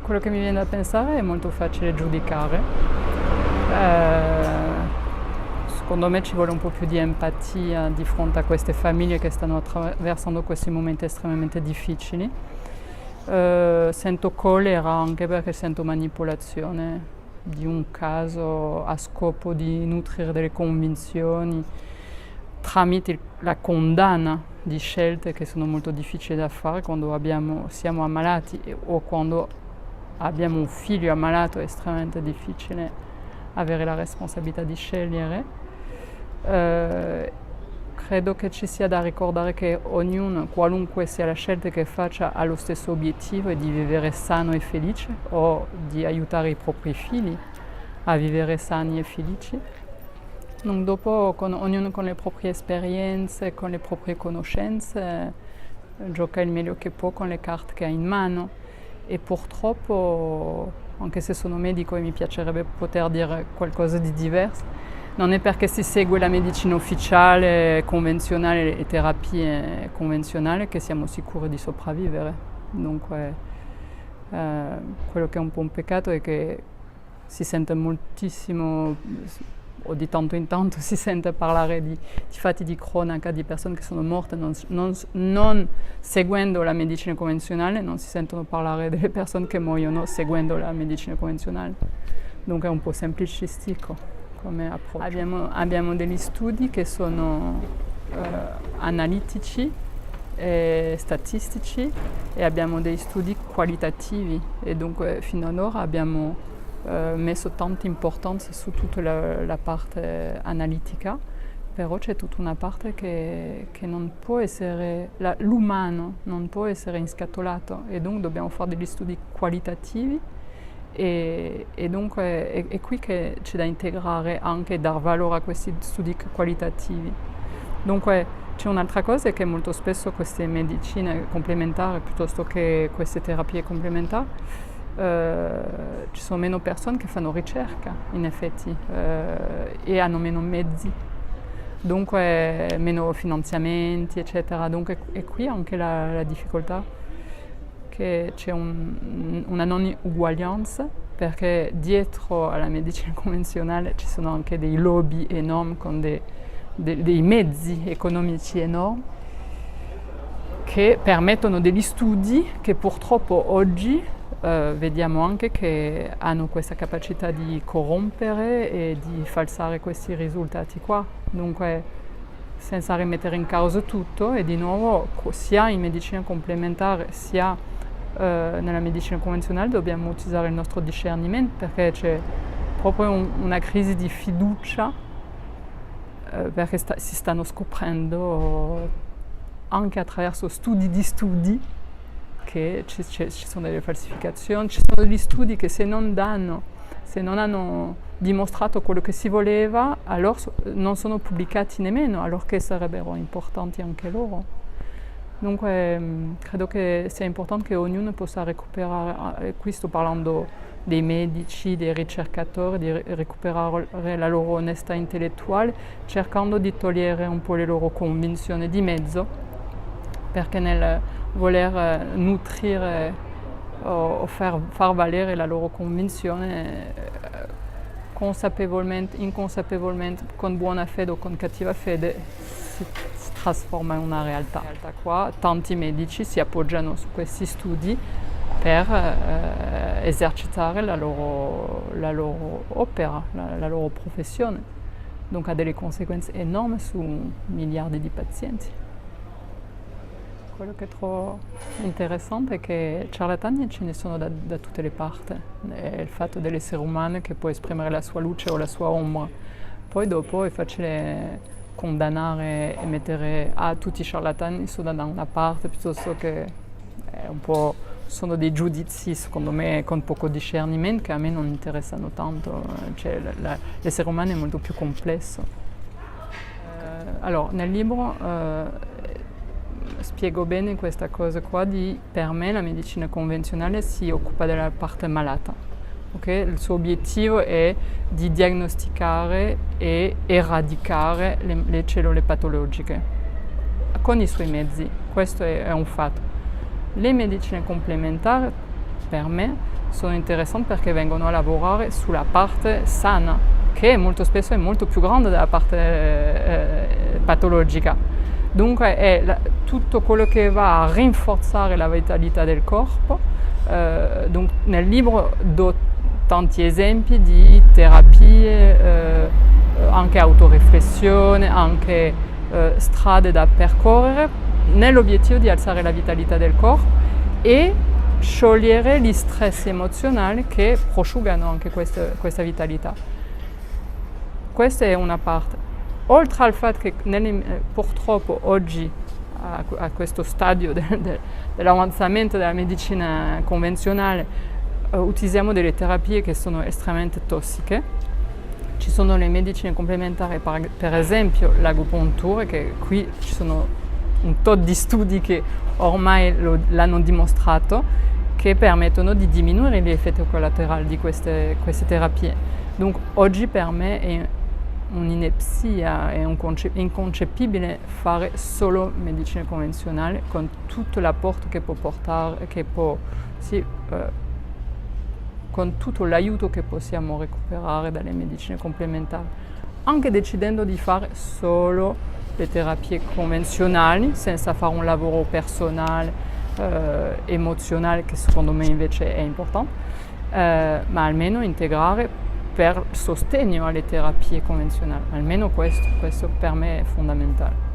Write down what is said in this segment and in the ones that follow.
quello che mi viene da pensare è molto facile giudicare. Secondo me ci vuole un po' più di empatia di fronte a queste famiglie che stanno attraversando questi momenti estremamente difficili. Sento collera anche perché sento manipolazione di un caso a scopo di nutrire delle convinzioni tramite la condanna di scelte che sono molto difficili da fare quando siamo ammalati o quando abbiamo un figlio ammalato. È estremamente difficile avere la responsabilità di scegliere. Credo che ci sia da ricordare che ognuno, qualunque sia la scelta che faccia, ha lo stesso obiettivo di vivere sano e felice o di aiutare i propri figli a vivere sani e felici. Donc dopo ognuno con le proprie esperienze, con le proprie conoscenze, gioca il meglio che può con le carte che ha in mano e purtroppo, anche se sono medico e mi piacerebbe poter dire qualcosa di diverso, non è perché si segue la medicina ufficiale, convenzionale e terapie convenzionali che siamo sicuri di sopravvivere. Dunque quello che è un po' un peccato è che si sente moltissimo, o di tanto in tanto si sente parlare di fatti di cronaca di persone che sono morte non seguendo la medicina convenzionale, non si sentono parlare delle persone che muoiono seguendo la medicina convenzionale. Dunque è un po' semplicistico come approccio. Abbiamo degli studi che sono analitici e statistici e abbiamo dei studi qualitativi e dunque fino ad ora abbiamo messo tanta importanza su tutta la parte analitica, però c'è tutta una parte che non può essere, l'umano non può essere inscatolato e dunque dobbiamo fare degli studi qualitativi e dunque è qui che c'è da integrare anche e dar valore a questi studi qualitativi. Dunque c'è un'altra cosa che molto spesso queste medicine complementari piuttosto che queste terapie complementari ci sono meno persone che fanno ricerca in effetti e hanno meno mezzi, dunque meno finanziamenti eccetera, dunque è qui anche la difficoltà che c'è una non uguaglianza perché dietro alla medicina convenzionale ci sono anche dei lobby enormi con dei mezzi economici enormi che permettono degli studi che purtroppo oggi vediamo anche che hanno questa capacità di corrompere e di falsare questi risultati qua. Dunque, senza rimettere in causa tutto, e di nuovo sia in medicina complementare sia nella medicina convenzionale dobbiamo utilizzare il nostro discernimento perché c'è proprio una crisi di fiducia perché si stanno scoprendo anche attraverso studi di studi che ci sono delle falsificazioni, ci sono degli studi che se non hanno dimostrato quello che si voleva, allora non sono pubblicati nemmeno, allorché sarebbero importanti anche loro. Dunque credo che sia importante che ognuno possa recuperare, qui sto parlando dei medici, dei ricercatori, di recuperare la loro onestà intellettuale, cercando di togliere un po' le loro convinzioni di mezzo, perché nel voler nutrire o far valere la loro convinzione consapevolmente, inconsapevolmente, con buona fede o con cattiva fede si trasforma in una realtà. Qua tanti medici si appoggiano su questi studi per esercitare la loro opera, la loro professione, dunque ha delle conseguenze enormi su miliardi di pazienti. Quello che trovo interessante è che ciarlatani ce ne sono da tutte le parti, è il fatto dell'essere umano che può esprimere la sua luce o la sua ombra, poi dopo è facile condannare e mettere tutti i ciarlatani sono da una parte piuttosto che un po' sono dei giudizi secondo me con poco discernimento che a me non interessano tanto, cioè, l'essere umano è molto più complesso. Allora, nel libro spiego bene questa cosa qua per me la medicina convenzionale si occupa della parte malata, okay? Il suo obiettivo è di diagnosticare e eradicare le cellule patologiche con i suoi mezzi, questo è un fatto. Le medicine complementari per me sono interessanti perché vengono a lavorare sulla parte sana, che molto spesso è molto più grande della parte patologica. Dunque è tutto quello che va a rinforzare la vitalità del corpo. Nel libro do tanti esempi di terapie, anche autoriflessione, anche strade da percorrere, nell'obiettivo di alzare la vitalità del corpo e sciogliere gli stress emozionali che prosciugano anche questa vitalità. Questa è una parte. Oltre al fatto che purtroppo oggi, a questo stadio dell'avanzamento della medicina convenzionale, utilizziamo delle terapie che sono estremamente tossiche. Ci sono le medicine complementari, per esempio l'agopuntura, che qui ci sono un tot di studi che ormai l'hanno dimostrato, che permettono di diminuire gli effetti collaterali di queste terapie. Dunque oggi per me è un'inepsia, è inconcepibile fare solo medicina convenzionale con tutto l'apporto che può portare, con tutto l'aiuto che possiamo recuperare dalle medicine complementari. Anche decidendo di fare solo le terapie convenzionali, senza fare un lavoro personale, emozionale, che secondo me invece è importante, ma almeno integrare per sostegno alle terapie convenzionali. Almeno questo per me è fondamentale.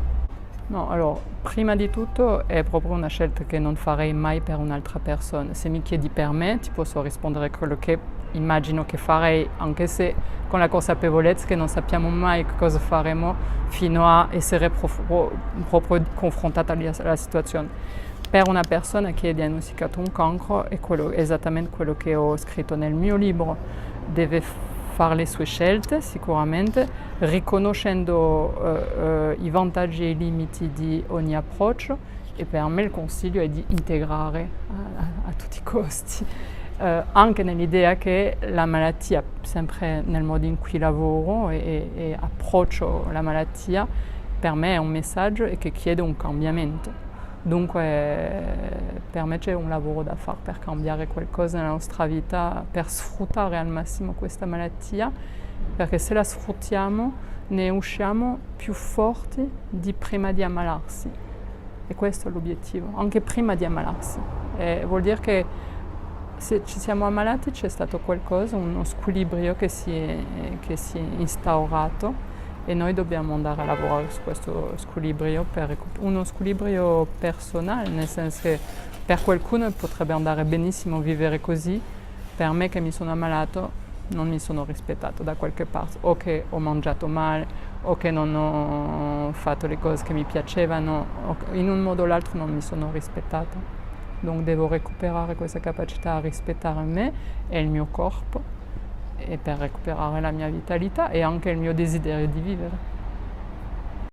No, allora, prima di tutto è proprio una scelta che non farei mai per un'altra persona. Se mi chiedi per me, ti posso rispondere quello che immagino che farei, anche se con la consapevolezza che non sappiamo mai cosa faremo fino a essere proprio confrontati alla situazione. Per una persona che è diagnosticato un cancro, è esattamente quello che ho scritto nel mio libro, deve fare le sue scelte sicuramente, riconoscendo i vantaggi e i limiti di ogni approccio, e per me il consiglio è di integrare a tutti i costi, anche nell'idea che la malattia, sempre nel modo in cui lavoro e approccio la malattia, per me è un messaggio e che chiede un cambiamento. Dunque per me c'è un lavoro da fare per cambiare qualcosa nella nostra vita, per sfruttare al massimo questa malattia, perché se la sfruttiamo ne usciamo più forti di prima di ammalarsi. E questo è l'obiettivo, anche prima di ammalarsi. Vuol dire che se ci siamo ammalati c'è stato qualcosa, uno squilibrio che si è instaurato, e noi dobbiamo andare a lavorare su questo squilibrio, uno squilibrio personale, nel senso che per qualcuno potrebbe andare benissimo vivere così, per me che mi sono ammalato non mi sono rispettato da qualche parte, o che ho mangiato male, o che non ho fatto le cose che mi piacevano, o in un modo o l'altro non mi sono rispettata. Dunque devo recuperare questa capacità a rispettare me e il mio corpo, e per recuperare la mia vitalità e anche il mio desiderio di vivere.